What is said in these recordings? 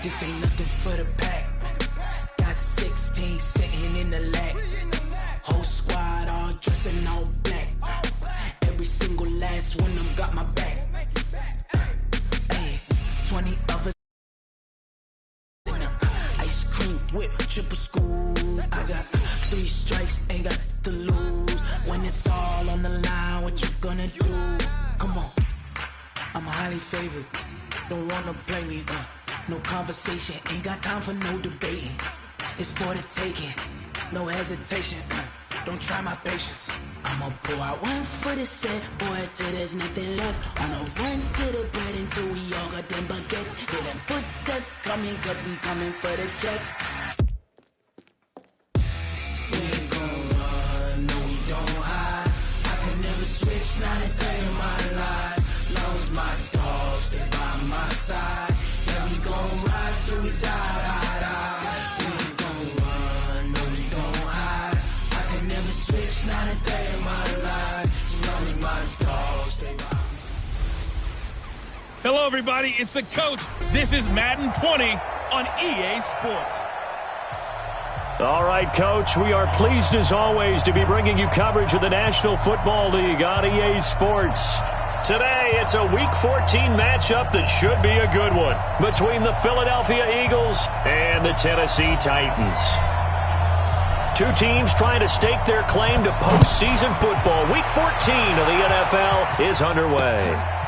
This ain't nothing for the pack. Got 16 sitting in the lag. Whole squad all dressing all black. Every single last one of them got my back. Hey, 20 of us in the ice cream whip, triple scoop. I got 3 strikes, ain't got to lose. When it's all on the line, what you gonna do? Come on, I'm highly favored. Don't wanna play me, no conversation, ain't got time for no debating. It's for the taking, no hesitation. Don't try my patience. I'ma pour out one for the set, boy, till there's nothing left. On a run to the bread until we all got them baguettes. Hear them footsteps coming, cause we coming for the check. We ain't gon' run, no we don't hide. I can never switch, not a day in my life. Long as my dogs stay by my side. Yeah, we gon' ride till we die. We ain't gon' run, no we don't hide. I can never switch, not a day in my life. As long as my dogs stay by. Hello, everybody. It's the coach. This is Madden 20 on EA Sports. All right, Coach, we are pleased as always to be bringing you coverage of the National Football League on EA Sports. Today, it's a Week 14 matchup that should be a good one between the Philadelphia Eagles and the Tennessee Titans. Two teams trying to stake their claim to postseason football. Week 14 of the NFL is underway.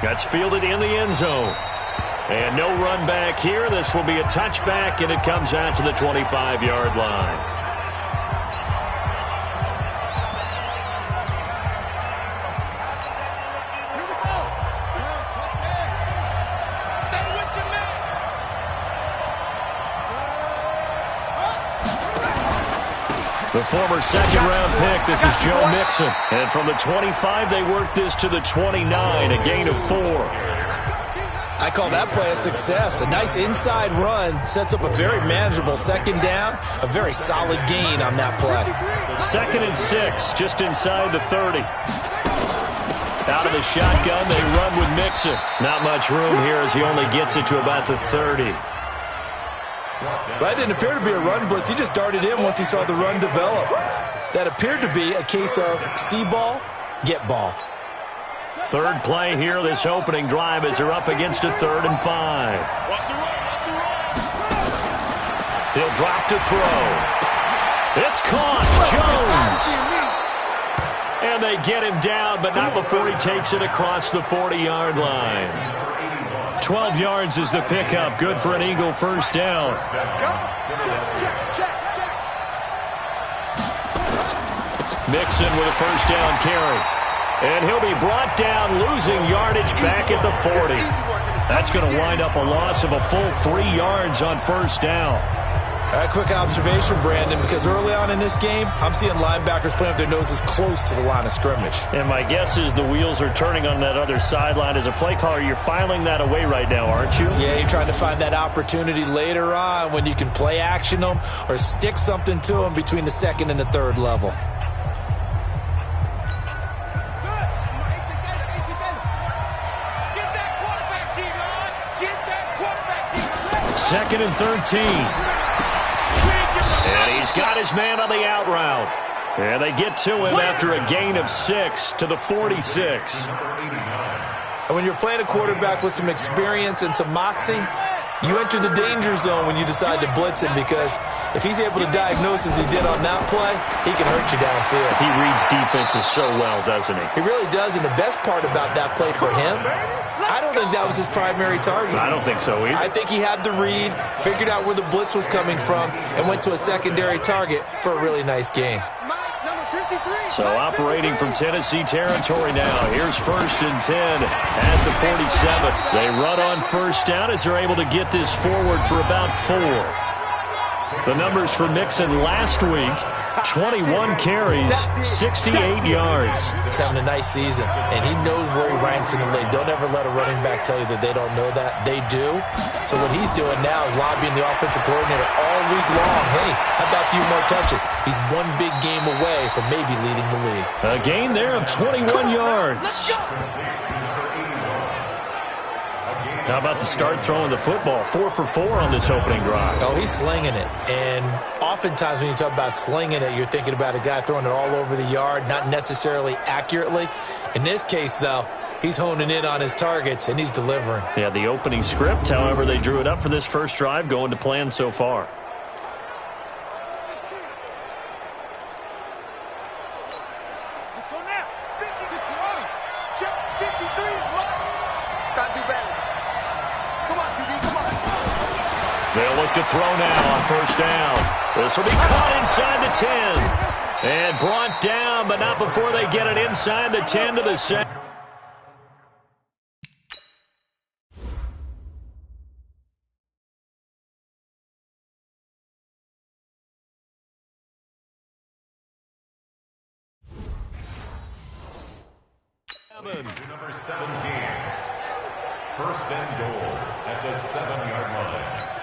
That's fielded in the end zone. And no run back here. This will be a touchback, and it comes out to the 25-yard line. The former second-round pick, this is Joe Mixon. And from the 25, they work this to the 29, a gain of 4. I call that play a success. A nice inside run sets up a very manageable second down. A very solid gain on that play. 2nd and 6, just inside the 30. Out of the shotgun, they run with Mixon. Not much room here as he only gets it to about the 30. That didn't appear to be a run blitz. He just darted in once he saw the run develop. That appeared to be a case of see ball, get ball. Third play here, this opening drive, as they're up against a 3rd and 5. He'll drop to throw. It's caught. Jones. And they get him down, but not before he takes it across the 40-yard line. 12 yards is the pickup. Good for an Eagle first down. Mixon with a first down carry. And he'll be brought down, losing yardage back at the 40. That's going to wind up a loss of a full 3 yards on first down. A quick observation, Brandon, because early on in this game, I'm seeing linebackers playing with their noses close to the line of scrimmage. And my guess is the wheels are turning on that other sideline. As a play caller, you're filing that away right now, aren't you? Yeah, you're trying to find that opportunity later on when you can play action them or stick something to them between the 2nd and the 3rd level. Second and 13. And he's got his man on the out route. And they get to him after a gain of 6 to the 46. And when you're playing a quarterback with some experience and some moxie, you enter the danger zone when you decide to blitz him, because if he's able to diagnose as he did on that play, he can hurt you downfield. He reads defenses so well, doesn't he? He really does, and the best part about that play for him, I don't think that was his primary target. I don't think so either. I think he had the read, figured out where the blitz was coming from, and went to a secondary target for a really nice gain. So operating from Tennessee territory now. Here's 1st and 10 at the 47. They run on first down as they're able to get this forward for about 4. The numbers for Mixon last week, 21 carries, 68 yards. He's having a nice season, and he knows where he ranks in the league. Don't ever let a running back tell you that they don't know that. They do. So what he's doing now is lobbying the offensive coordinator all week long. Hey, how about a few more touches? He's one big game away from maybe leading the league. A gain there of 21 yards. How about the start throwing the football? 4 for 4 on this opening drive. Oh, he's slinging it. And oftentimes when you talk about slinging it, you're thinking about a guy throwing it all over the yard, not necessarily accurately. In this case, though, he's honing in on his targets, and he's delivering. Yeah, the opening script, however, they drew it up for this first drive, going to plan so far. They'll look to throw now on first down. This will be caught inside the 10. And brought down, but not before they get it inside the 10 to the 7. Number 17. First and goal at the 7-yard line.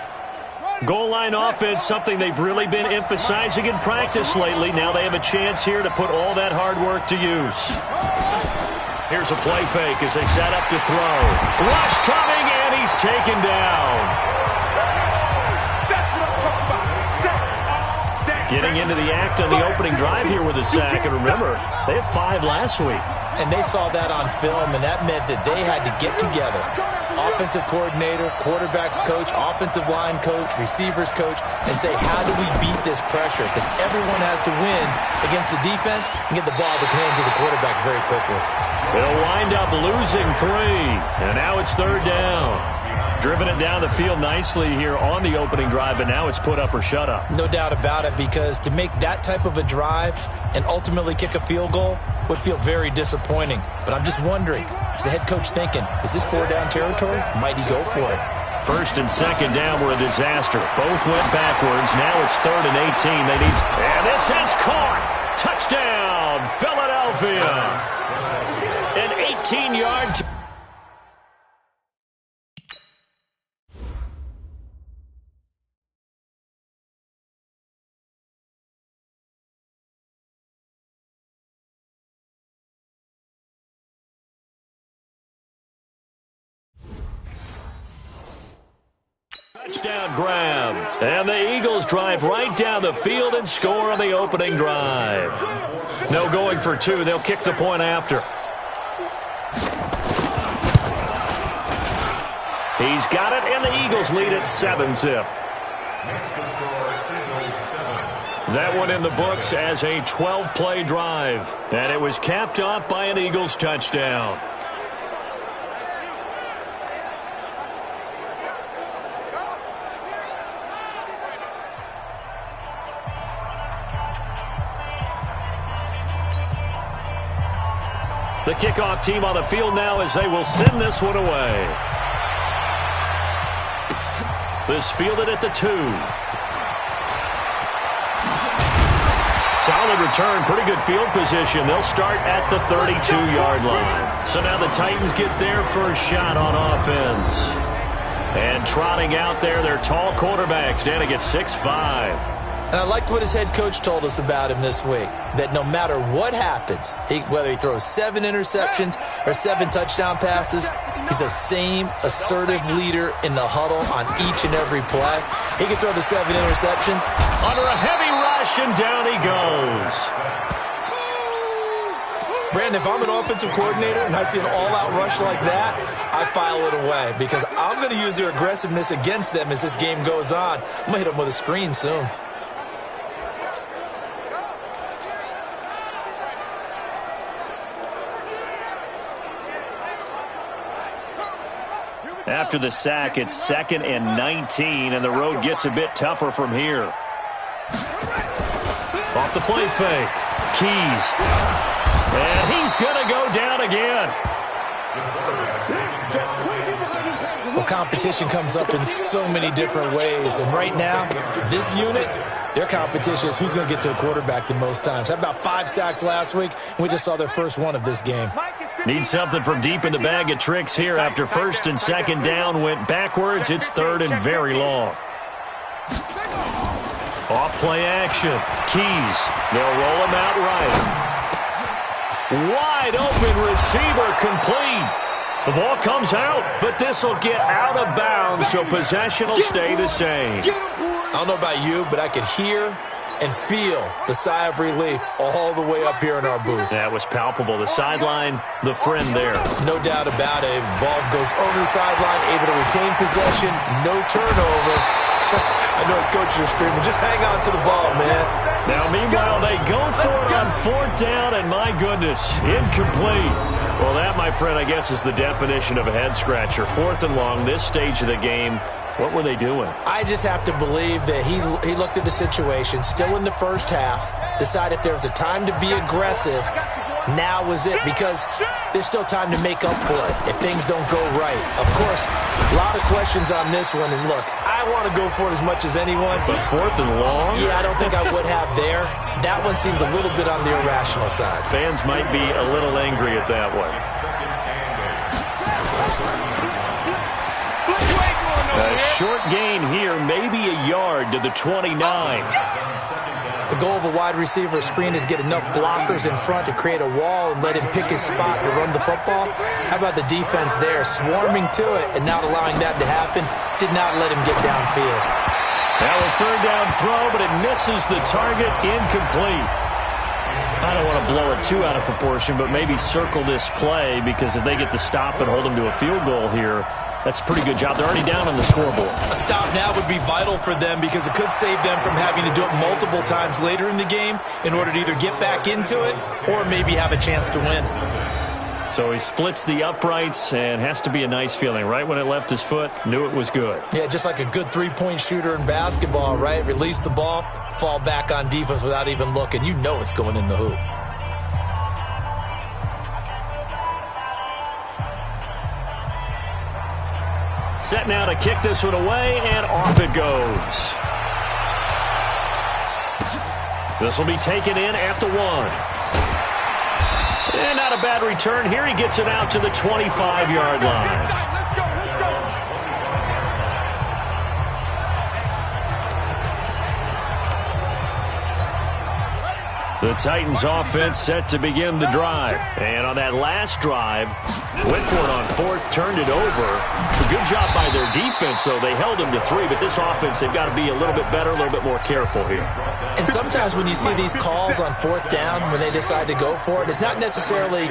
Goal line offense, something they've really been emphasizing in practice lately. Now they have a chance here to put all that hard work to use. Here's a play fake as they set up to throw. Rush coming, and he's taken down. Getting into the act on the opening drive here with a sack. And remember, they had 5 last week. And they saw that on film, and that meant that they had to get together. Offensive coordinator, quarterback's coach, offensive line coach, receivers coach, and say, how do we beat this pressure? Because everyone has to win against the defense and get the ball in the hands of the quarterback very quickly. They'll wind up losing 3, and now it's 3rd down. Driven it down the field nicely here on the opening drive, but now it's put up or shut up. No doubt about it, because to make that type of a drive and ultimately kick a field goal would feel very disappointing. But I'm just wondering, is the head coach thinking, is this 4-down territory? Might he go for it? First and second down were a disaster. Both went backwards. Now it's 3rd and 18. They need, and this is caught. Touchdown, Philadelphia. An 18-yard. Touchdown grab. And the Eagles drive right down the field and score on the opening drive. No going for 2. They'll kick the point after. He's got it, and the Eagles lead at 7-zip. That one in the books as a 12-play drive. And it was capped off by an Eagles touchdown. The kickoff team on the field now as they will send this one away. This fielded at the 2. Solid return, pretty good field position. They'll start at the 32-yard line. So now the Titans get their first shot on offense. And trotting out there, their tall quarterback standing at 6'5". And I liked what his head coach told us about him this week, that no matter what happens, whether he throws 7 interceptions or 7 touchdown passes, he's the same assertive leader in the huddle on each and every play. He can throw the 7 interceptions. Under a heavy rush, and down he goes. Brandon, if I'm an offensive coordinator and I see an all-out rush like that, I file it away because I'm going to use their aggressiveness against them as this game goes on. I'm going to hit them with a screen soon. After the sack, it's 2nd and 19, and the road gets a bit tougher from here. Off the play fake. Keys. And he's going to go down again. Well, competition comes up in so many different ways, and right now, this unit, their competition is who's going to get to the quarterback the most times. Had about 5 sacks last week, and we just saw their first one of this game. Need something from deep in the bag of tricks here after 1st and 2nd down went backwards. It's 3rd and very long. Off play action. Keys. They'll roll him out right. Wide open receiver complete. The ball comes out, but this will get out of bounds, so possession will stay the same. I don't know about you, but I could hear and feel the sigh of relief all the way up here in our booth. That was palpable. The sideline, the friend there. No doubt about it. Ball goes over the sideline, able to retain possession, no turnover. I know his coaches are screaming, just hang on to the ball, man. Now, meanwhile, they go for it on 4th down, and my goodness, incomplete. Well, that, my friend, I guess is the definition of a head-scratcher. 4th and long, this stage of the game. What were they doing? I just have to believe that he looked at the situation, still in the first half, decided if there was a time to be aggressive, now was it, because there's still time to make up for it if things don't go right. Of course, a lot of questions on this one, and look, I want to go for it as much as anyone. But 4th and long? Yeah, I don't think I would have there. That one seemed a little bit on the irrational side. Fans might be a little angry at that one. A short gain here, maybe a yard to the 29. The goal of a wide receiver screen is get enough blockers in front to create a wall and let him pick his spot to run the football. How about the defense there, swarming to it and not allowing that to happen? Did not let him get downfield. Now a 3rd down throw, but it misses the target, incomplete. I don't want to blow it too out of proportion, but maybe circle this play, because if they get the stop and hold them to a field goal here, that's a pretty good job. They're already down on the scoreboard. A stop now would be vital for them, because it could save them from having to do it multiple times later in the game in order to either get back into it or maybe have a chance to win. So he splits the uprights, and has to be a nice feeling. Right when it left his foot, knew it was good. Yeah, just like a good three-point shooter in basketball, right? Release the ball, fall back on defense without even looking. You know it's going in the hoop. Set now to kick this one away, and off it goes. This will be taken in at the 1. And not a bad return here. He gets it out to the 25-yard line. The Titans offense set to begin the drive. And on that last drive, went for it on 4th, turned it over. A good job by their defense, though. They held them to 3, but this offense, they've got to be a little bit better, a little bit more careful here. And sometimes when you see these calls on 4th down, when they decide to go for it, it's not necessarily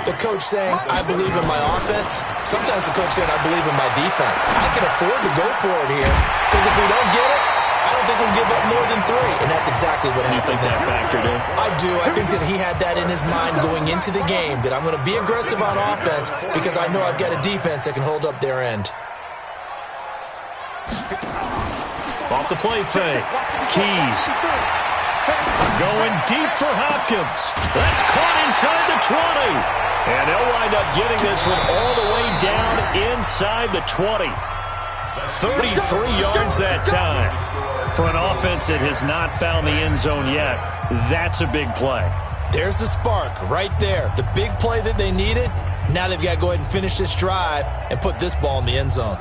the coach saying, I believe in my offense. Sometimes the coach saying, I believe in my defense. I can afford to go for it here, because if we don't get it, I don't think we'll give up more than 3, and that's exactly what happened. You think that factored in? I do. I think that he had that in his mind going into the game, that I'm going to be aggressive on offense because I know I've got a defense that can hold up their end. Off the play fake. Keys. Going deep for Hopkins. That's caught inside the 20. And they'll wind up getting this one all the way down inside the 20. 33 yards that time. For an offense that has not found the end zone yet, that's a big play. There's the spark right there. The big play that they needed. Now they've got to go ahead and finish this drive and put this ball in the end zone.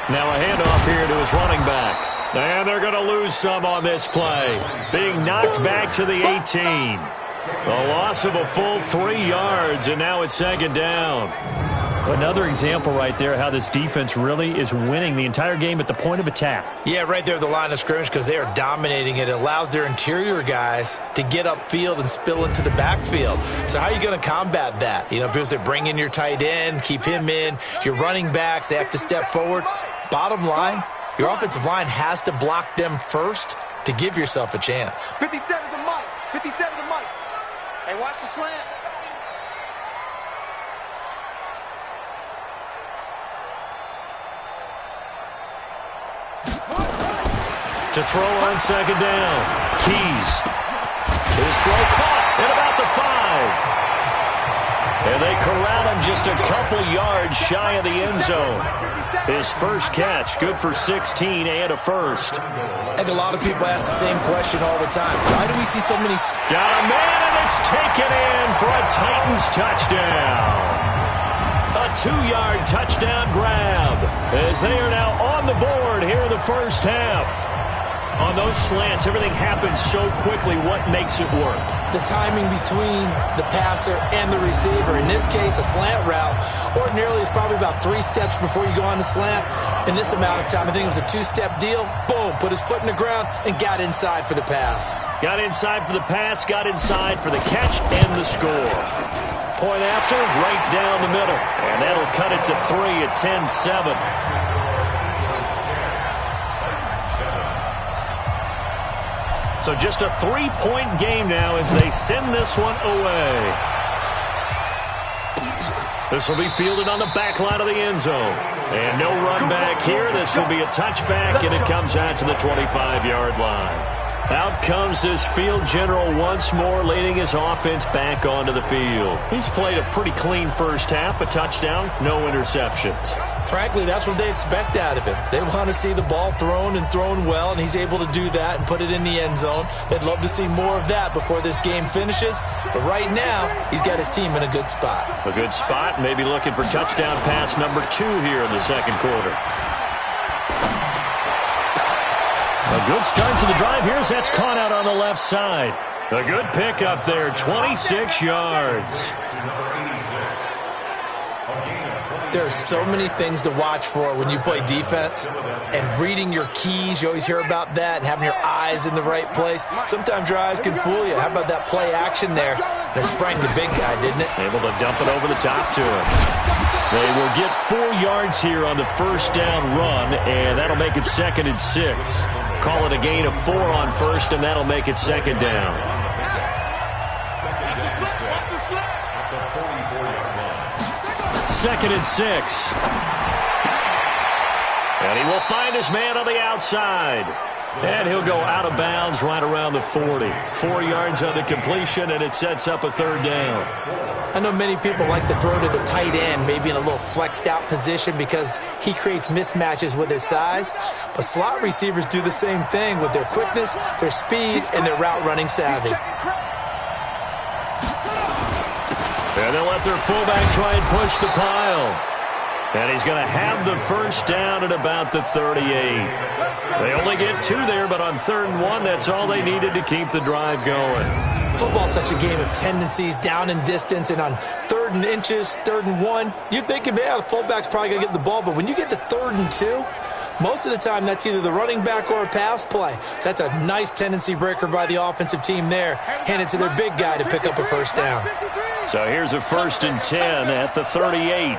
Now a handoff here to his running back. And they're going to lose some on this play. Being knocked back to the 18. A loss of a full 3 yards, and now it's 2nd down. Another example right there how this defense really is winning the entire game at the point of attack. Yeah, right there at the line of scrimmage, because they are dominating it. It allows their interior guys to get upfield and spill into the backfield. So how are you going to combat that? You know, because they bring in your tight end, keep him in. Your running backs, they have to step forward. Bottom line, your offensive line has to block them first to give yourself a chance. 57 to Mike. 57 to Mike. Hey, watch the slant. To throw on 2nd down. Keys. His throw caught at about the 5. And they corral him just a couple yards shy of the end zone. His first catch, good for 16 and a first. I think a lot of people ask the same question all the time. Why do we see so many... Got a man, and it's taken in for a Titans touchdown. A 2-yard touchdown grab as they are now on the board here in the first half. On those slants, everything happens so quickly. What makes it work? The timing between the passer and the receiver. In this case, a slant route ordinarily is probably about 3 steps before you go on the slant. In this amount of time, I think it was a 2-step deal. Boom, put his foot in the ground and got inside for the pass. Got inside for the pass, got inside for the catch and the score. Point after, right down the middle. And that'll cut it to 3 at 10-7. So just a 3-point game now as they send this one away. This will be fielded on the back line of the end zone. And no run back here. This will be a touchback, and it comes out to the 25-yard line. Out comes this field general once more, leading his offense back onto the field. He's played a pretty clean first half, a touchdown, no interceptions. Frankly, that's what they expect out of him. They want to see the ball thrown and thrown well, and he's able to do that and put it in the end zone. They'd love to see more of that before this game finishes. But right now, he's got his team in a good spot. A good spot, maybe looking for touchdown pass number 2 here in the second quarter. A good start to the drive. Here's that's caught out on the left side. A good pickup there, 26 yards. There are so many things to watch for when you play defense. And reading your keys, you always hear about that, and having your eyes in the right place. Sometimes your eyes can fool you. How about that play action there? And it sprang the big guy, didn't it? Able to dump it over the top to him. They will get 4 yards here on the first down run, and that'll make it 2nd and 6. Call it a gain of 4 on first, and that'll make it 2nd down. Second and 6. And he will find his man on the outside. And he'll go out of bounds right around the 40. 4 yards on the completion, and it sets up a 3rd down. I know many people like to throw to the tight end, maybe in a little flexed out position because he creates mismatches with his size. But slot receivers do the same thing with their quickness, their speed, and their route running savvy. And they'll let their fullback try and push the pile. And he's going to have the first down at about the 38. They only get 2 there, but on 3rd and 1, that's all they needed to keep the drive going. Football's such a game of tendencies, down and distance, and on 3rd and inches, 3rd and 1, you're thinking, man, the fullback's probably going to get the ball. But when you get to 3rd and 2, most of the time that's either the running back or a pass play. So that's a nice tendency breaker by the offensive team there. Hand it to their big guy to pick up a first down. So here's a 1st and 10 at the 38.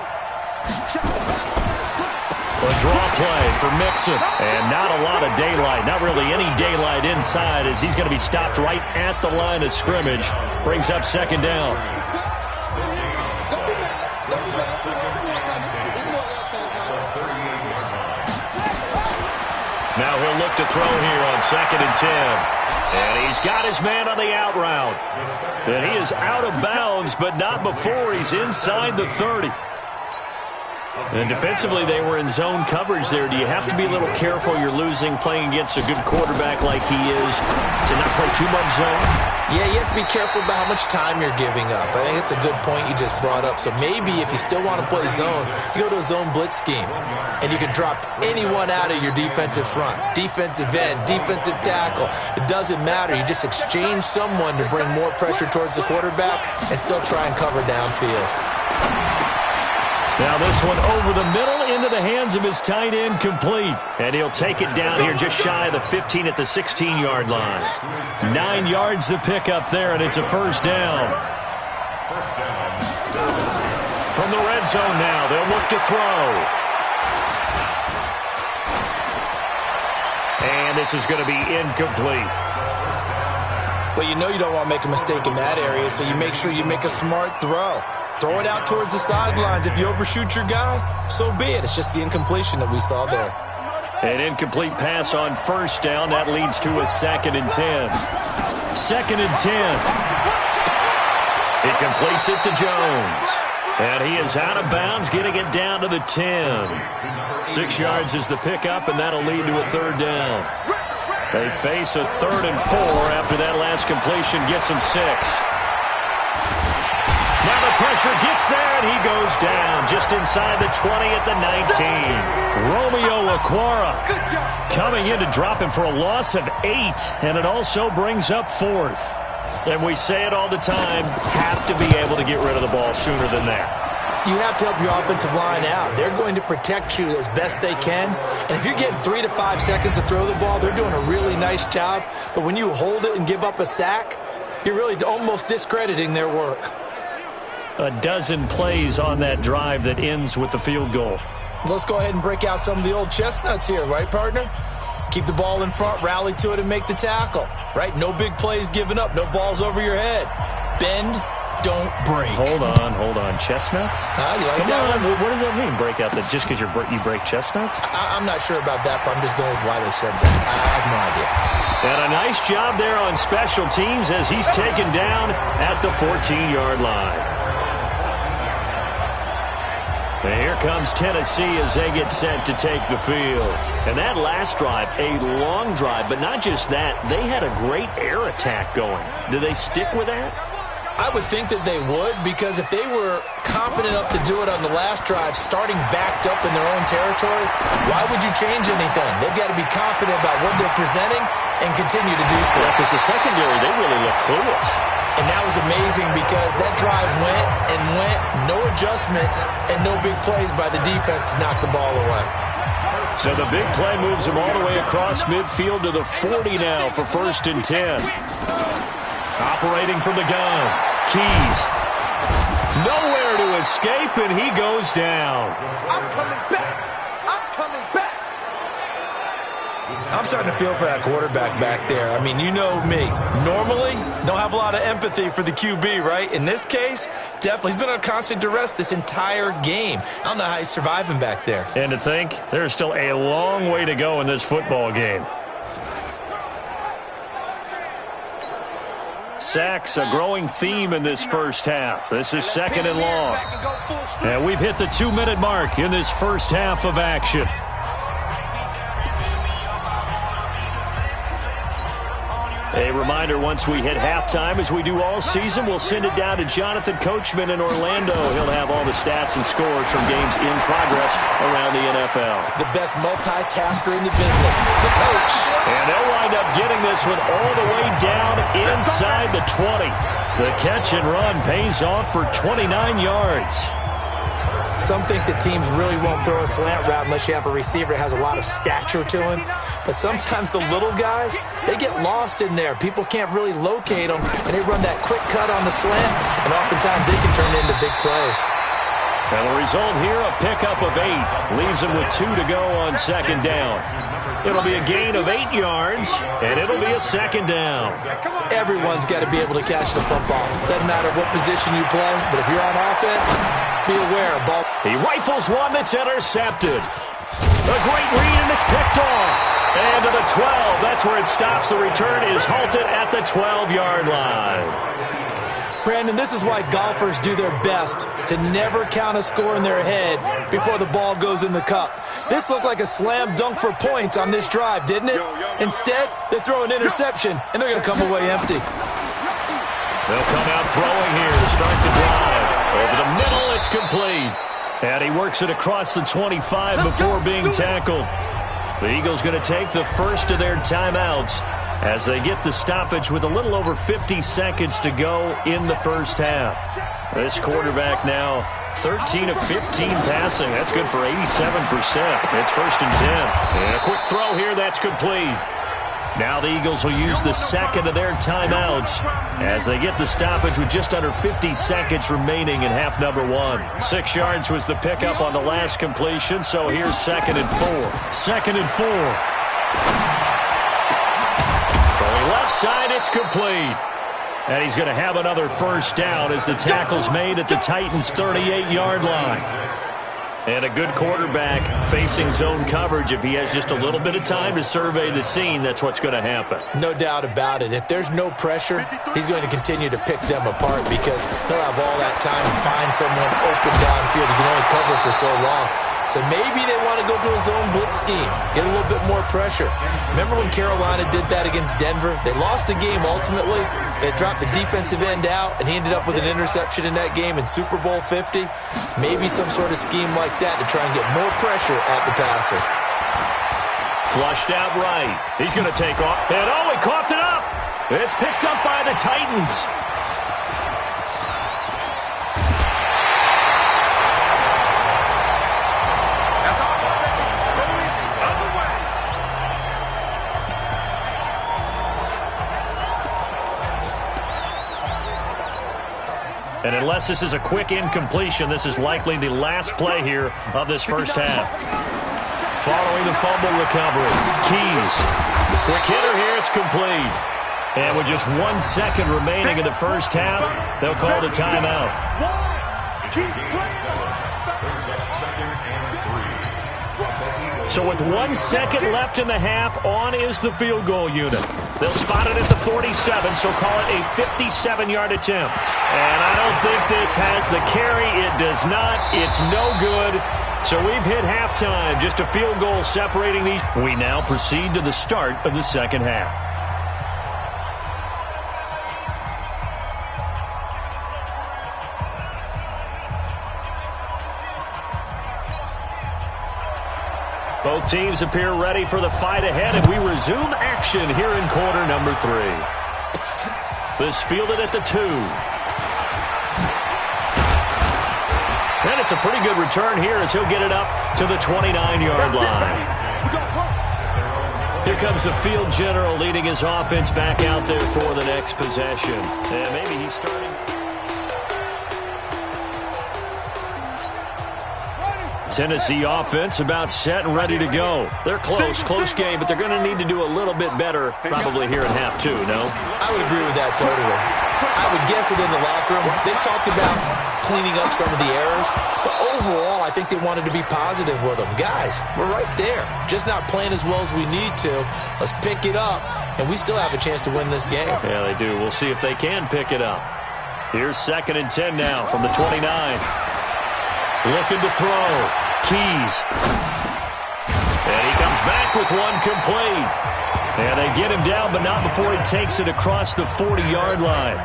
A draw play for Mixon, and not a lot of daylight, not really any daylight inside as he's going to be stopped right at the line of scrimmage. Brings up 2nd down. Now he'll look to throw here on 2nd and 10. And he's got his man on the out route. And he is out of bounds, but not before he's inside the 30. And defensively, they were in zone coverage there. Do you have to be a little careful? You're losing playing against a good quarterback like he is to not play too much zone? Yeah, you have to be careful about how much time you're giving up. I think it's a good point you just brought up. So maybe if you still want to play zone, you go to a zone blitz scheme. And you can drop anyone out of your defensive front. Defensive end, defensive tackle. It doesn't matter. You just exchange someone to bring more pressure towards the quarterback and still try and cover downfield. Now this one over the middle into the hands of his tight end, complete. And he'll take it down here just shy of the 15 at the 16-yard line. 9 yards to pick up there, and it's a first down. From the red zone now, they'll look to throw. And this is going to be incomplete. Well, you know you don't want to make a mistake in that area, so you make sure you make a smart throw. Throw it out towards the sidelines. If you overshoot your guy, so be it. It's just the incompletion that we saw there. An incomplete pass on first down. That leads to a 2nd and 10. 2nd and 10. He completes it to Jones. And he is out of bounds, getting it down to the 10. 6 yards is the pickup, and that'll lead to a third down. They face a 3rd and 4 after that last completion gets them 6. Now the pressure gets there, and he goes down just inside the 20 at the 19. Romeo Okwara coming in to drop him for a loss of 8, and it also brings up 4th. And we say it all the time, have to be able to get rid of the ball sooner than that. You have to help your offensive line out. They're going to protect you as best they can. And if you're getting 3 to 5 seconds to throw the ball, they're doing a really nice job. But when you hold it and give up a sack, you're really almost discrediting their work. A dozen plays on that drive that ends with the field goal. Let's go ahead and break out some of the old chestnuts here, right, partner? Keep the ball in front, rally to it, and make the tackle, right? No big plays given up, no balls over your head. Bend, don't break. Hold on. Chestnuts? You like Come that on. one? What does that mean, break out? That just because you break chestnuts? I'm not sure about that, but I'm just going with why they said that. I have no idea. And a nice job there on special teams as he's taken down at the 14-yard line. And here comes Tennessee as they get set to take the field. And that last drive, a long drive, but not just that. They had a great air attack going. Do they stick with that? I would think that they would, because if they were confident enough to do it on the last drive, starting backed up in their own territory, why would you change anything? They've got to be confident about what they're presenting and continue to do so. Yeah, because the secondary, they really look clueless. And that was amazing because that drive went and went, no adjustments, and no big plays by the defense to knock the ball away. So the big play moves him all the way across midfield to the 40 now for 1st and 10. Operating from the gun, Keys. Nowhere to escape, and he goes down. I'm coming back. I'm starting to feel for that quarterback back there. I mean, you know me. Normally, don't have a lot of empathy for the QB, right? In this case, definitely. He's been under constant duress this entire game. I don't know how he's surviving back there. And to think, there's still a long way to go in this football game. Sacks, a growing theme in this first half. This is 2nd and long. And we've hit the 2-minute mark in this first half of action. A reminder, once we hit halftime, as we do all season, we'll send it down to Jonathan Coachman in Orlando. He'll have all the stats and scores from games in progress around the NFL. The best multitasker in the business, the coach. And they'll wind up getting this one all the way down inside the 20. The catch and run pays off for 29 yards. Some think that teams really won't throw a slant route unless you have a receiver that has a lot of stature to him. But sometimes the little guys, they get lost in there. People can't really locate them, and they run that quick cut on the slant, and oftentimes they can turn into big plays. And the result here, a pickup of 8. Leaves them with 2 to go on 2nd down. It'll be a gain of 8 yards, and it'll be a 2nd down. Everyone's got to be able to catch the football. Doesn't matter what position you play, but if you're on offense, be aware. Ball. He rifles one that's intercepted. A great read, and it's picked off. And to the 12, that's where it stops. The return is halted at the 12-yard line. Brandon, this is why golfers do their best to never count a score in their head before the ball goes in the cup. This looked like a slam dunk for points on this drive, didn't it? Instead, they throw an interception, and they're going to come away empty. They'll come out throwing here to start the drive. Over the middle, it's complete. And he works it across the 25 before being tackled. The Eagles going to take the first of their timeouts as they get the stoppage with a little over 50 seconds to go in the first half. This quarterback now 13 of 15 passing. That's good for 87%. It's 1st and 10. And a quick throw here. That's complete. Now the Eagles will use the second of their timeouts as they get the stoppage with just under 50 seconds remaining in half number 1. 6 yards was the pickup on the last completion, so here's 2nd and 4. 2nd and 4. From the left side, it's complete. And he's going to have another first down as the tackle's made at the Titans' 38-yard line. And a good quarterback facing zone coverage. If he has just a little bit of time to survey the scene, that's what's going to happen. No doubt about it. If there's no pressure, he's going to continue to pick them apart because he'll have all that time to find someone open downfield. He can only cover for so long. So maybe they want to go to a zone blitz scheme, get a little bit more pressure. Remember when Carolina did that against Denver? They lost the game ultimately. They dropped the defensive end out, and he ended up with an interception in that game in Super Bowl 50. Maybe some sort of scheme like that to try and get more pressure at the passer. Flushed out right. He's going to take off. And he coughed it up. It's picked up by the Titans. And unless this is a quick incompletion, this is likely the last play here of this first half. Following the fumble recovery, Keys. Quick hitter here, it's complete. And with just 1 second remaining in the first half, they'll call the timeout. So with 1 second left in the half, on is the field goal unit. They'll spot it at the 47, so call it a 57-yard attempt. And I don't think this has the carry. It does not. It's no good. So we've hit halftime. Just a field goal separating these. We now proceed to the start of the second half. Both teams appear ready for the fight ahead, and we resume action here in quarter number 3. This fielded at the 2. And it's a pretty good return here as he'll get it up to the 29-yard line. Here comes the field general leading his offense back out there for the next possession. And maybe he's starting. Tennessee offense about set and ready to go. They're close game, but they're going to need to do a little bit better probably here in half 2, no? I would agree with that totally. I would guess it in the locker room. They talked about cleaning up some of the errors, but overall I think they wanted to be positive with them. Guys, we're right there. Just not playing as well as we need to. Let's pick it up, and we still have a chance to win this game. Yeah, they do. We'll see if they can pick it up. Here's 2nd and 10 now from the 29. Looking to throw. Keys. And he comes back with one complete. And they get him down, but not before he takes it across the 40-yard line.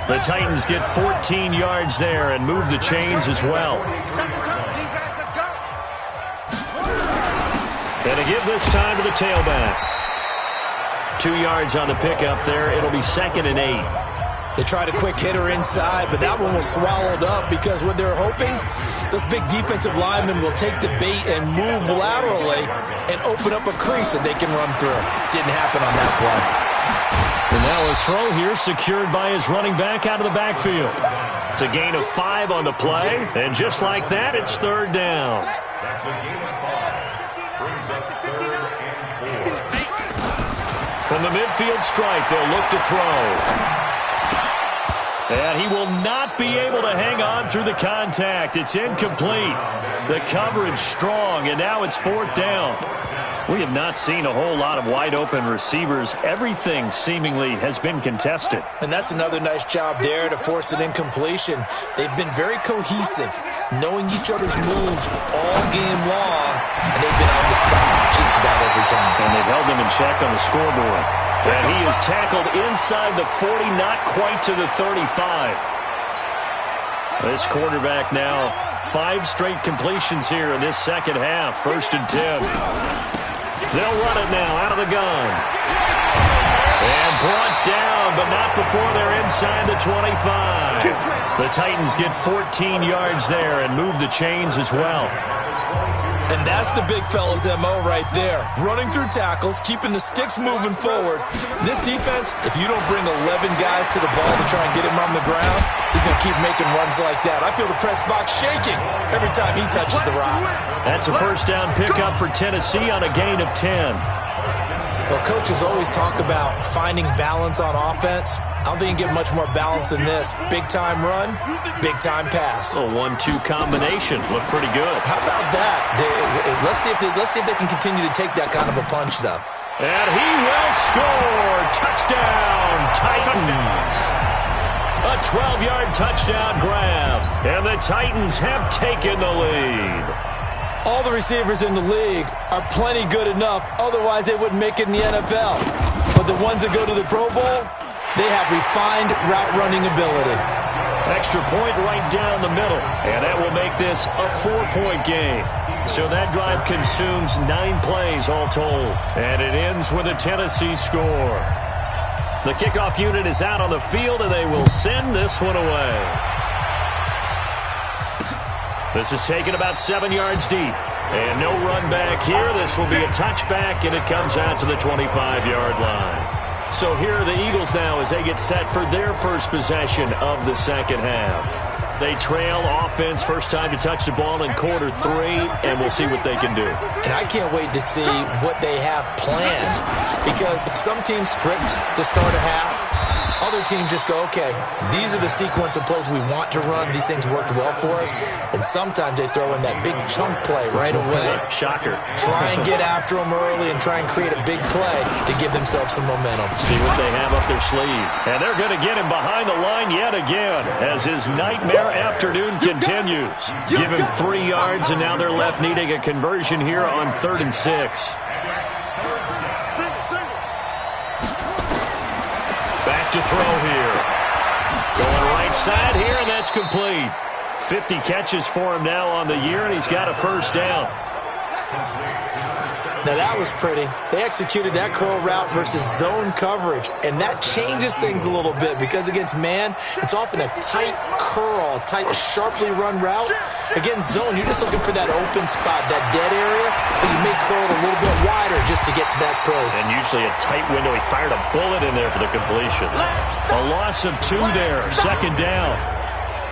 The Titans get 14 yards there and move the chains as well. And to give this time to the tailback. 2 yards on the pickup there. It'll be 2nd and 8. They tried a quick hitter inside, but that one was swallowed up because what they're hoping, those big defensive linemen will take the bait and move laterally and open up a crease that they can run through. Didn't happen on that play. And now a throw here secured by his running back out of the backfield. It's a gain of 5 on the play, and just like that, it's 3rd down. That's a gain of 5. Brings up 3rd and 4. From the midfield strike, they'll look to throw. And he will not be able to hang on through the contact. It's incomplete. The coverage strong, and now it's 4th down. We have not seen a whole lot of wide-open receivers. Everything seemingly has been contested. And that's another nice job there to force an incompletion. They've been very cohesive, knowing each other's moves all game long, and they've been on the spot just about every time. And they've held them in check on the scoreboard. And he is tackled inside the 40, not quite to the 35. This quarterback now, 5 straight completions here in this second half. 1st and 10. They'll run it now out of the gun. And brought down, but not before they're inside the 25. The Titans get 14 yards there and move the chains as well. And that's the big fella's MO right there. Running through tackles, keeping the sticks moving forward. This defense, if you don't bring 11 guys to the ball to try and get him on the ground, he's going to keep making runs like that. I feel the press box shaking every time he touches the rock. That's a 1st down pickup for Tennessee on a gain of 10. Well, coaches always talk about finding balance on offense. I don't think you can get much more balance than this. Big-time run, big-time pass. A 1-2 combination. Looked pretty good. How about that? Let's see if they can continue to take that kind of a punch, though. And he will score. Touchdown, Titans. A 12-yard touchdown grab. And the Titans have taken the lead. All the receivers in the league are plenty good enough. Otherwise, they wouldn't make it in the NFL. But the ones that go to the Pro Bowl, they have refined route running ability. Extra point right down the middle. And that will make this a 4-point game. So that drive consumes 9 plays all told. And it ends with a Tennessee score. The kickoff unit is out on the field, and they will send this one away. This is taken about 7 yards deep. And no run back here. This will be a touchback, and it comes out to the 25-yard line. So here are the Eagles now as they get set for their first possession of the second half. They trail offense first time to touch the ball in quarter 3, and we'll see what they can do. And I can't wait to see what they have planned, because some teams script to start a half. Other teams just go, okay, these are the sequence of plays we want to run. These things worked well for us. And sometimes they throw in that big chunk play right away. Shocker. Try and get after them early and try and create a big play to give themselves some momentum. See what they have up their sleeve. And they're going to get him behind the line yet again as his nightmare afternoon continues. Give him 3 yards, and now they're left needing a conversion here on 3rd and 6. To throw here. Going right side here, and that's complete. 50 catches for him now on the year, and he's got a first down. Now that was pretty. They executed that curl route versus zone coverage, and that changes things a little bit because against man, it's often a tight curl, tight, sharply run route. Against zone, you're just looking for that open spot, that dead area, so you may curl it a little bit wider just to get to that place. And usually a tight window. He fired a bullet in there for the completion. A loss of 2 there, second down.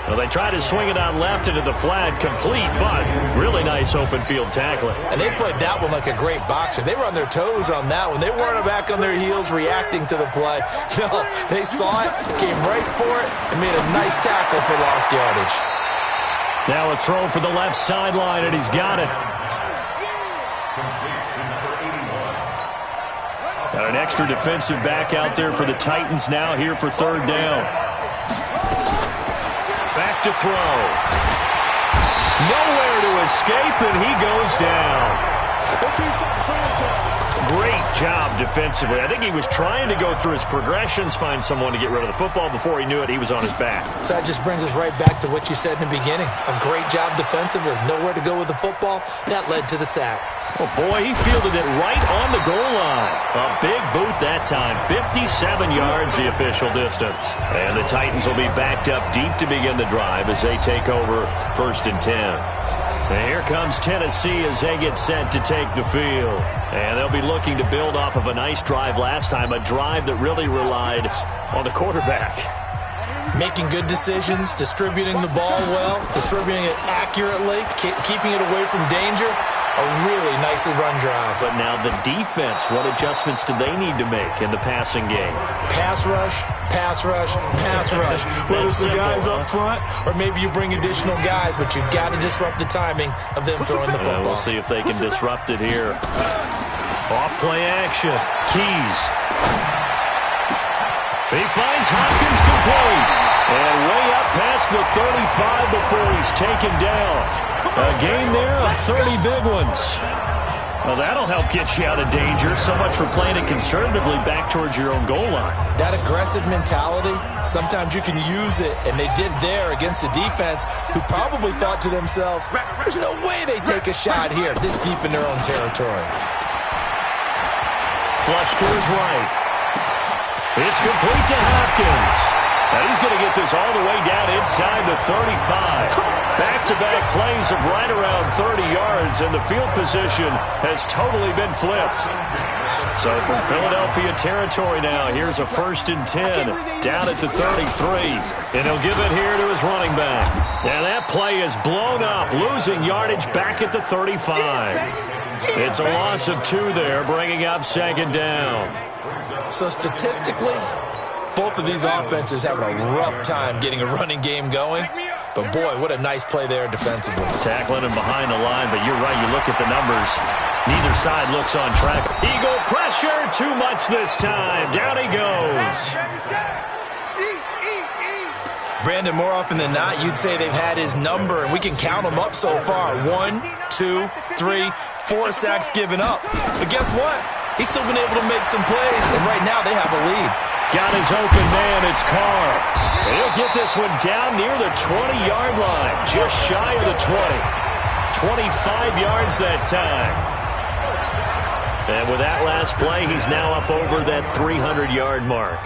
Well, they try to swing it out left into the flat, complete, but really nice open field tackling. And they played that one like a great boxer. They were on their toes on that one. They weren't back on their heels reacting to the play. No, they saw it, came right for it, and made a nice tackle for lost yardage. Now a throw for the left sideline, and he's got it. Got an extra defensive back out there for the Titans now here for 3rd down. Back to throw. Nowhere to escape, and he goes down. Great job defensively. I think he was trying to go through his progressions, find someone to get rid of the football. Before he knew it, he was on his back. So that just brings us right back to what you said in the beginning. A great job defensively. Nowhere to go with the football. That led to the sack. Oh, boy, he fielded it right on the goal line. A big boot that time. 57 yards the official distance. And the Titans will be backed up deep to begin the drive as they take over 1st and 10. And here comes Tennessee as they get set to take the field. And they'll be looking to build off of a nice drive last time, a drive that really relied on the quarterback. Making good decisions, distributing the ball well, distributing it accurately, keeping it away from danger. A really nicely run drive. But now the defense, what adjustments do they need to make in the passing game? Pass rush, pass rush, pass rush. Whether it's the guys up front or maybe you bring additional guys, but you've got to disrupt the timing of them throwing the football. We'll see if they can disrupt it here. Off-play action. Keys. He finds Hopkins complete. And way up past the 35 before he's taken down. A game there of 30 big ones. Well, that'll help get you out of danger. So much for playing it conservatively back towards your own goal line. That aggressive mentality, sometimes you can use it, and they did there against a defense who probably thought to themselves, there's no way they take a shot here this deep in their own territory. Flush to his right. It's complete to Hopkins. Now he's going to get this all the way down inside the 35. Back-to-back plays of right around 30 yards, and the field position has totally been flipped. So from Philadelphia territory now, here's a 1st and 10 down at the 33. And he'll give it here to his running back. And that play is blown up, losing yardage back at the 35. It's a loss of 2 there, bringing up 2nd down. So statistically, Both of these offenses having a rough time getting a running game going. But, boy, what a nice play there defensively. Tackling him behind the line, but you're right. You look at the numbers. Neither side looks on track. Eagle pressure, too much this time. Down he goes. Brandon, more often than not, you'd say they've had his number, and we can count them up so far. 1, 2, 3, 4 sacks given up. But guess what? He's still been able to make some plays, and right now they have a lead. Got his open man, it's Carr. And he'll get this one down near the 20-yard line, just shy of the 20. 25 yards that time. And with that last play, he's now up over that 300-yard mark.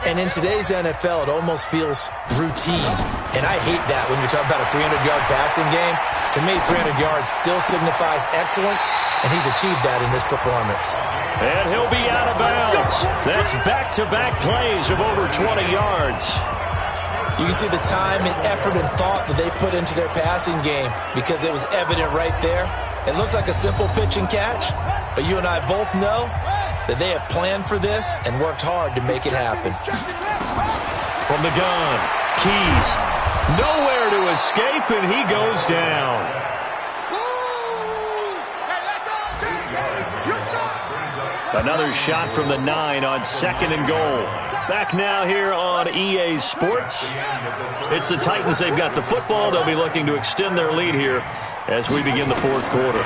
And in today's NFL, it almost feels routine. And I hate that when you're talking about a 300-yard passing game. To me, 300 yards still signifies excellence, and he's achieved that in this performance. And he'll be out of bounds. That's back-to-back plays of over 20 yards. You can see the time and effort and thought that they put into their passing game because it was evident right there. It looks like a simple pitch and catch, but you and I both know that they have planned for this and worked hard to make it happen. From the gun, Keys, nowhere to escape, and he goes down. Another shot from the 9 on 2nd and goal. Back now here on EA Sports. It's the Titans. They've got the football. They'll be looking to extend their lead here as we begin the 4th quarter.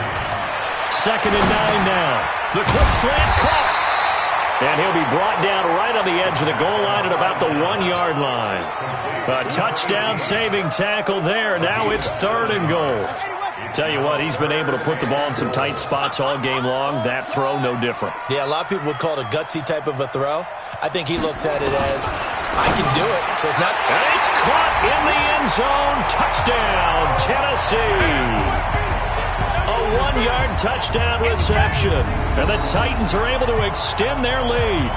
2nd and 9 now. The quick slant caught. And he'll be brought down right on the edge of the goal line at about the 1-yard line. A touchdown-saving tackle there. Now it's 3rd and goal. Tell you what, he's been able to put the ball in some tight spots all game long. That throw, no different. Yeah, a lot of people would call it a gutsy type of a throw. I think he looks at it as, I can do it. So it's not. And it's caught in the end zone. Touchdown, Tennessee. A 1-yard touchdown reception. And the Titans are able to extend their lead.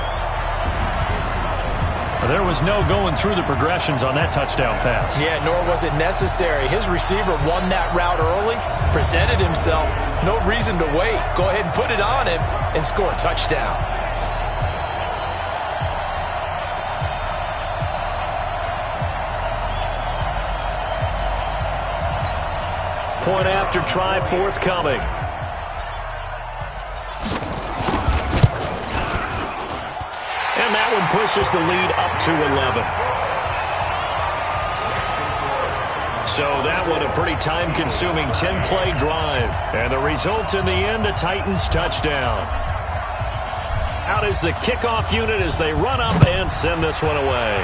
There was no going through the progressions on that touchdown pass. Yeah, nor was it necessary. His receiver won that route early, presented himself. No reason to wait. Go ahead and put it on him and score a touchdown. Point after try forthcoming. And that one pushes the lead up to 11. So that one a pretty time-consuming 10-play drive. And the result in the end, a Titans touchdown. Out is the kickoff unit as they run up and send this one away.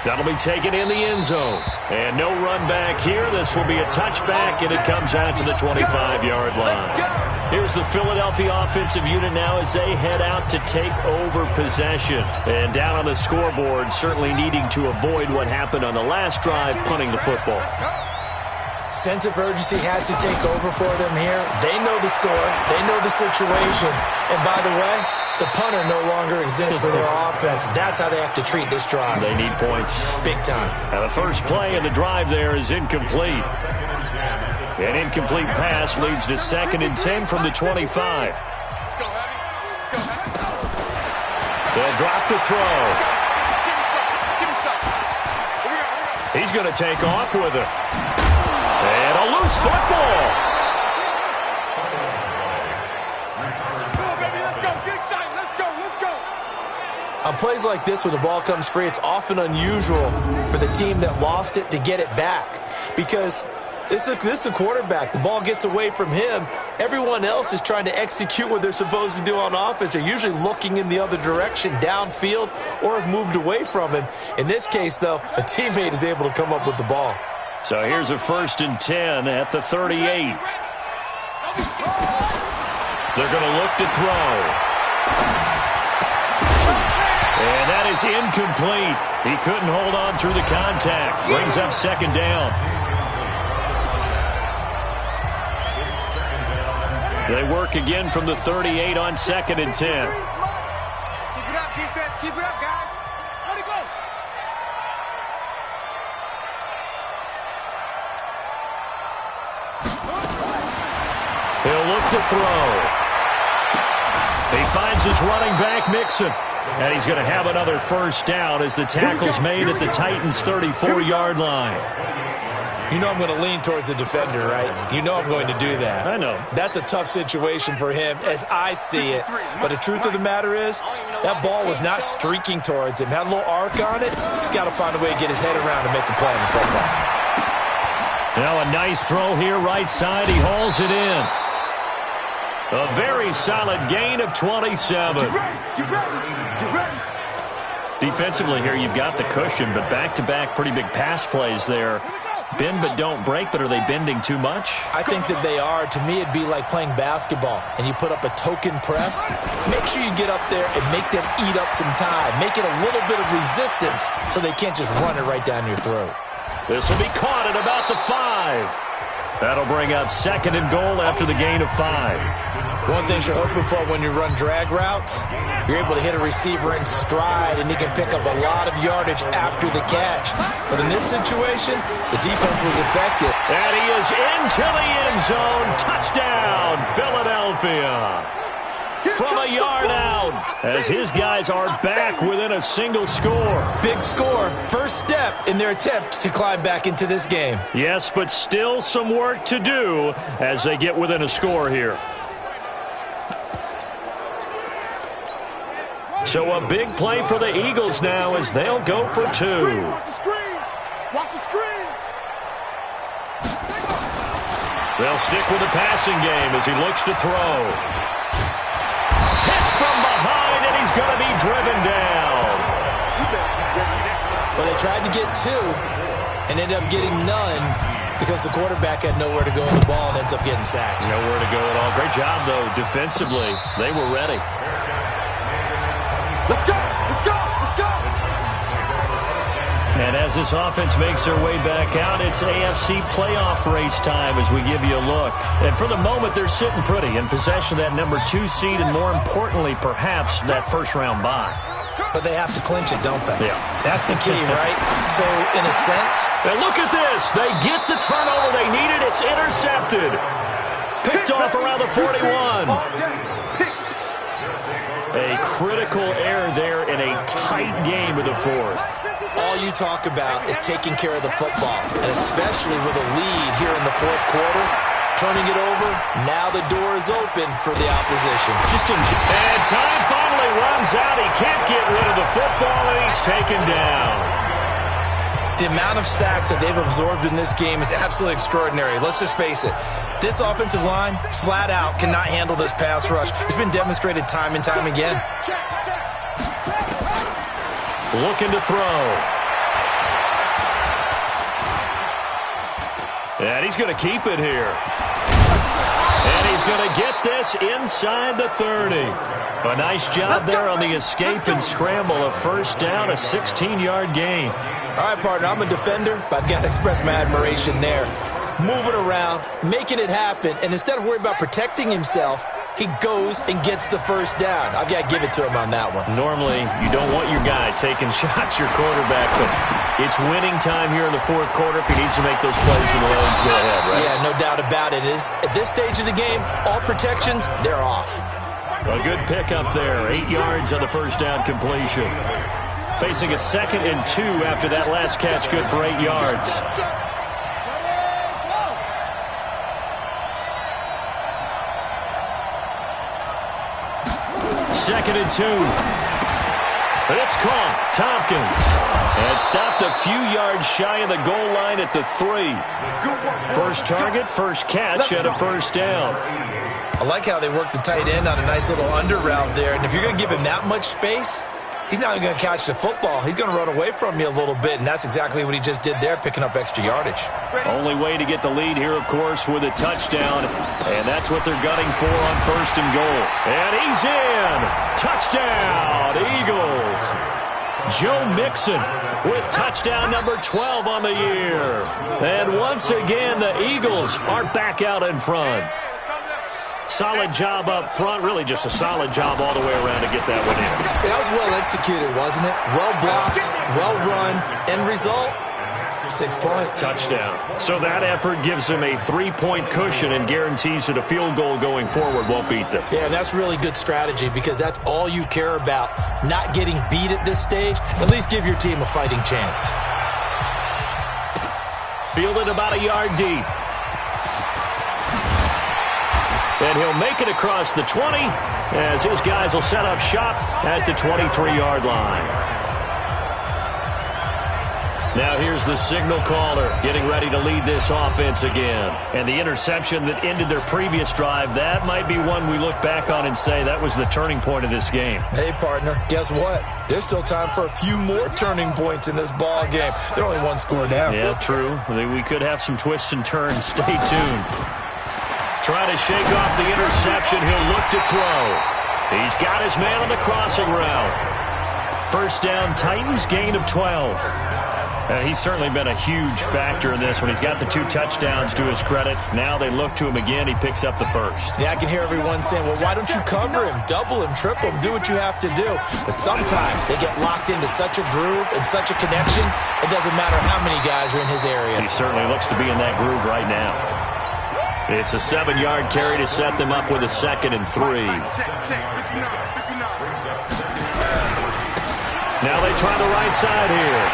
That'll be taken in the end zone. And no run back here. This will be a touchback, and it comes out to the 25-yard line. Here's the Philadelphia offensive unit now as they head out to take over possession. And down on the scoreboard, certainly needing to avoid what happened on the last drive, punting the football. Sense of urgency has to take over for them here. They know the score. They know the situation. And by the way, the punter no longer exists for their offense. That's how they have to treat this drive. They need points. Big time. Now the first play of the drive there is incomplete. An incomplete pass leads to 2nd and 10 from the 25. Let's go, Heavy. Let's go, Heavy. They'll drop the throw. Give me something. He's going to take off with it. And a loose football. Come on, baby. Let's go. Get excited. Let's go. Let's go. On plays like this, when the ball comes free, it's often unusual for the team that lost it to get it back. Because this is a quarterback. The ball gets away from him. Everyone else is trying to execute what they're supposed to do on offense. They're usually looking in the other direction, downfield, or have moved away from him. In this case, though, a teammate is able to come up with the ball. So here's a 1st and 10 at the 38. They're going to look to throw. And that is incomplete. He couldn't hold on through the contact. Brings up 2nd down. They work again from the 38 on 2nd and 10. Keep it up, defense. Keep it up, guys. Let it go. He'll look to throw. He finds his running back, Mixon. And he's going to have another first down as the tackle's made at the Titans' 34-yard line. You know I'm going to lean towards the defender, right? You know I'm going to do that. I know. That's a tough situation for him as I see it. But the truth of the matter is, that ball was not streaking towards him. Had a little arc on it. He's got to find a way to get his head around and make a play in the football. Now a nice throw here, right side. He hauls it in. A very solid gain of 27. Get ready. Defensively here, you've got the cushion, but back-to-back pretty big pass plays there. Bend but don't break, but are they bending too much? I think that they are. To me, it'd be like playing basketball, and you put up a token press. Make sure you get up there and make them eat up some time. Make it a little bit of resistance so they can't just run it right down your throat. This will be caught at about the 5. That'll bring up 2nd and goal after the gain of 5. One thing you're hoping for when you run drag routes, you're able to hit a receiver in stride, and he can pick up a lot of yardage after the catch. But in this situation, the defense was effective. And he is into the end zone. Touchdown, Philadelphia. From a yard out, as his guys are back within a single score. Big score. First step in their attempt to climb back into this game. Yes, but still some work to do as they get within a score here. So a big play for the Eagles now as they'll go for 2. Watch the screen. Watch the screen. They'll stick with the passing game as he looks to throw. Hit from behind, and he's going to be driven down. Well, they tried to get 2 and ended up getting none because the quarterback had nowhere to go with the ball and ends up getting sacked. Nowhere to go at all. Great job, though, defensively. They were ready. Let's go. Let's go. Let's go. And as this offense makes their way back out, it's AFC playoff race time as we give you a look. And for the moment, they're sitting pretty in possession of that number 2 seed and, more importantly, perhaps that first-round bye. But they have to clinch it, don't they? Yeah. That's the key, right? So, in a sense... And look at this. They get the turnover they needed. It's intercepted. Picked off around the 41. A critical error there in a tight game of the 4th. All you talk about is taking care of the football, and especially with a lead here in the 4th quarter, turning it over, now the door is open for the opposition. And time finally runs out. He can't get rid of the football, and he's taken down. The amount of sacks that they've absorbed in this game is absolutely extraordinary. Let's just face it. This offensive line, flat out, cannot handle this pass rush. It's been demonstrated time and time again. Looking to throw. And he's going to keep it here. And he's going to get this inside the 30. A nice job there on the escape and scramble. A first down, a 16-yard gain. All right, partner, I'm a defender, but I've got to express my admiration there. Moving around, making it happen, and instead of worrying about protecting himself, he goes and gets the first down. I've got to give it to him on that one. Normally, you don't want your guy taking shots, your quarterback, but it's winning time here in the 4th quarter. If he needs to make those plays when the Lions go ahead, right? Yeah, no doubt about it. At this stage of the game, all protections, they're off. A good pickup there. 8 yards on the first down completion. Facing a 2nd and 2 after that last catch, good for 8 yards. Second and 2. It's caught. Tompkins. And stopped a few yards shy of the goal line at the 3. First target, first catch, and a first down. I like how they work the tight end on a nice little under route there. And if you're going to give him that much space, he's not even going to catch the football. He's going to run away from you a little bit, and that's exactly what he just did there, picking up extra yardage. Only way to get the lead here, of course, with a touchdown, and that's what they're gunning for on first and goal. And he's in. Touchdown, Eagles. Joe Mixon with touchdown number 12 on the year. And once again, the Eagles are back out in front. Solid job up front, really just a solid job all the way around to get that one in. That was well executed, wasn't it? Well blocked, well run. End result, 6 points. Touchdown. So that effort gives them a 3-point cushion and guarantees that a field goal going forward won't beat them. Yeah, that's really good strategy because that's all you care about. Not getting beat at this stage. At least give your team a fighting chance. Fielded about a yard deep. And he'll make it across the 20 as his guys will set up shop at the 23-yard line. Now here's the signal caller getting ready to lead this offense again. And the interception that ended their previous drive, that might be one we look back on and say that was the turning point of this game. Hey, partner, guess what? There's still time for a few more turning points in this ball game. They're only one score down. Yeah, true. We could have some twists and turns. Stay tuned. Trying to shake off the interception. He'll look to throw. He's got his man on the crossing route. First down, Titans, gain of 12. He's certainly been a huge factor in this one. He's got the 2 touchdowns to his credit. Now they look to him again. He picks up the first. Yeah, I can hear everyone saying, well, why don't you cover him, double him, triple him, do what you have to do. But sometimes they get locked into such a groove and such a connection, it doesn't matter how many guys are in his area. He certainly looks to be in that groove right now. It's a 7-yard carry to set them up with a 2nd and 3. Now they try the right side here.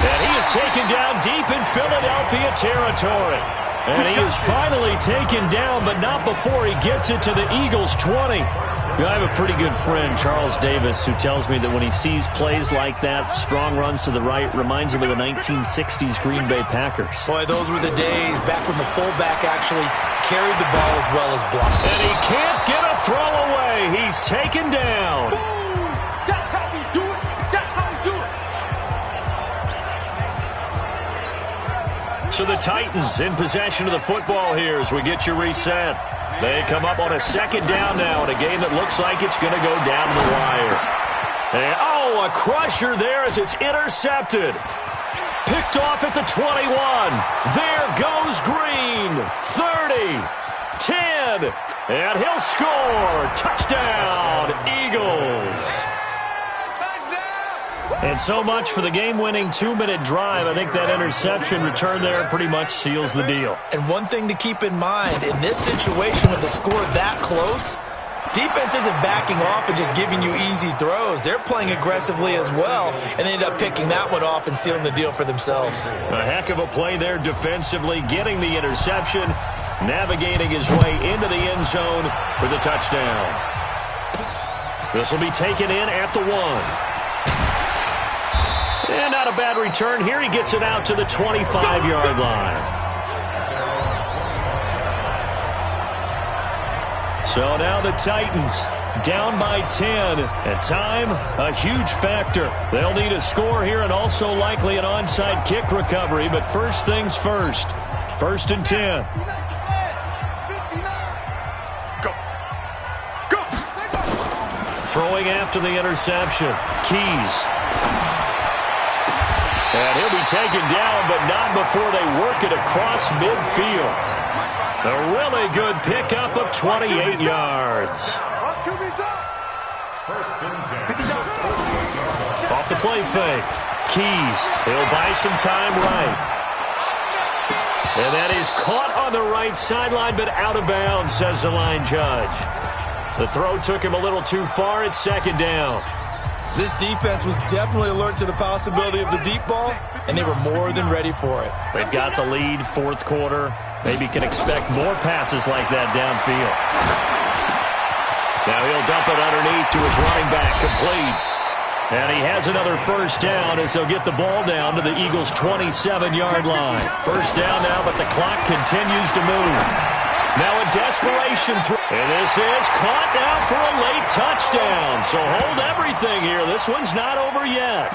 And he is taken down deep in Philadelphia territory. And he is finally taken down, but not before he gets it to the Eagles' 20. I have a pretty good friend, Charles Davis, who tells me that when he sees plays like that, strong runs to the right, reminds him of the 1960s Green Bay Packers. Boy, those were the days back when the fullback actually carried the ball as well as blocked. And he can't get a throw away. He's taken down. That's how we do it. That's how we do it. So the Titans in possession of the football here as we get you reset. They come up on a 2nd down now in a game that looks like it's going to go down the wire. And, a crusher there as it's intercepted. Picked off at the 21. There goes Green. 30, 10, and he'll score. Touchdown, Eagles. And so much for the game-winning 2-minute drive. I think that interception return there pretty much seals the deal. And one thing to keep in mind, in this situation with the score that close, defense isn't backing off and just giving you easy throws. They're playing aggressively as well, and they end up picking that one off and sealing the deal for themselves. A heck of a play there defensively, getting the interception, navigating his way into the end zone for the touchdown. This will be taken in at the 1. And not a bad return here. He gets it out to the 25-yard line. So now the Titans down by 10. At time, a huge factor. They'll need a score here and also likely an onside kick recovery. But first things first. 1st and 10. Go. Throwing after the interception. Keys. And he'll be taken down, but not before they work it across midfield. A really good pickup of 28 yards. Off the play fake. Keys. He'll buy some time right. And that is caught on the right sideline, but out of bounds, says the line judge. The throw took him a little too far. It's 2nd down. This defense was definitely alert to the possibility of the deep ball, and they were more than ready for it. They've got the lead, 4th quarter. Maybe can expect more passes like that downfield. Now he'll dump it underneath to his running back, complete. And he has another first down as they'll get the ball down to the Eagles' 27-yard line. First down now, but the clock continues to move. Now a desperation throw. And this is caught now for a late touchdown. So hold everything here. This one's not over yet.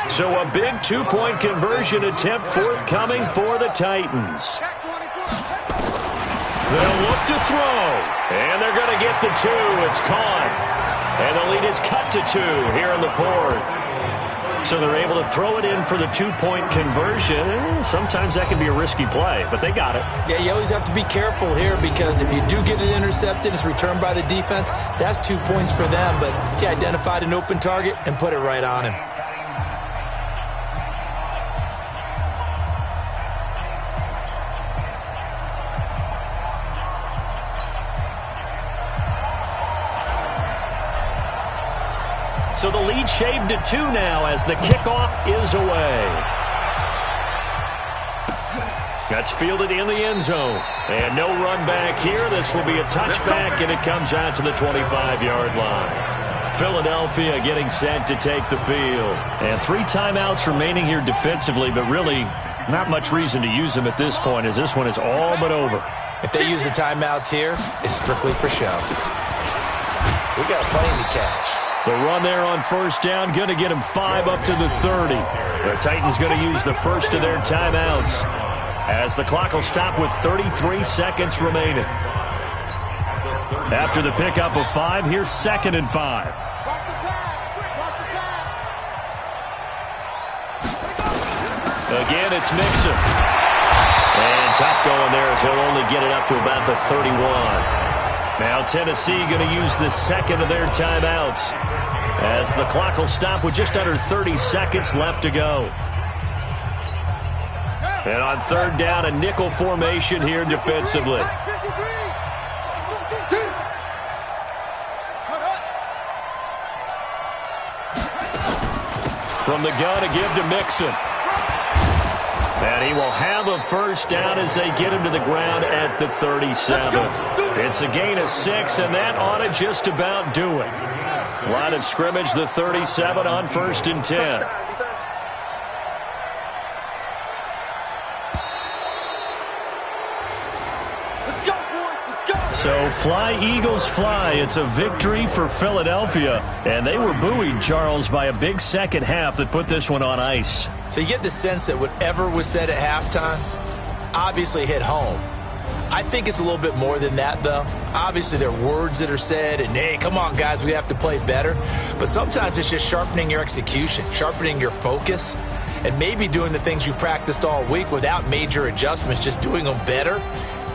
So a big 2-point conversion attempt forthcoming for the Titans. They'll look to throw. And they're going to get the 2. It's caught. And the lead is cut to 2 here in the 4th. So they're able to throw it in for the two-point conversion. Sometimes that can be a risky play, but they got it. Yeah, you always have to be careful here because if you do get it intercepted, it's returned by the defense, that's 2 points for them. But he identified an open target and put it right on him. So the lead shaved to 2 now as the kickoff is away. That's fielded in the end zone. And no run back here. This will be a touchback, and it comes out to the 25-yard line. Philadelphia getting set to take the field. And 3 timeouts remaining here defensively, but really not much reason to use them at this point as this one is all but over. If they use the timeouts here, it's strictly for show. We got a plane to catch. The run there on first down, going to get him 5 up to the 30. The Titans going to use the first of their timeouts as the clock will stop with 33 seconds remaining. After the pickup of 5, here's 2nd and 5. Again, it's Mixon. And tough going there as he'll only get it up to about the 31. Now Tennessee going to use the second of their timeouts as the clock will stop with just under 30 seconds left to go. And on third down, a nickel formation here defensively. From the gun to give to Mixon. And he will have a first down as they get him to the ground at the 37. It's a gain of 6, and that ought to just about do it. Line of scrimmage, the 37 on 1st and 10. So fly, Eagles, fly. It's a victory for Philadelphia. And they were buoyed, Charles, by a big second half that put this one on ice. So you get the sense that whatever was said at halftime obviously hit home. I think it's a little bit more than that, though. Obviously, there are words that are said, and, hey, come on, guys, we have to play better. But sometimes it's just sharpening your execution, sharpening your focus, and maybe doing the things you practiced all week without major adjustments, just doing them better.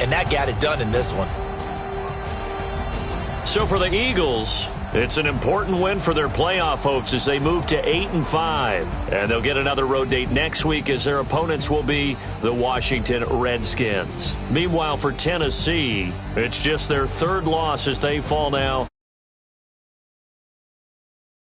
And that got it done in this one. So for the Eagles, it's an important win for their playoff hopes as they move to 8-5. And they'll get another road date next week as their opponents will be the Washington Redskins. Meanwhile, for Tennessee, it's just their 3rd loss as they fall now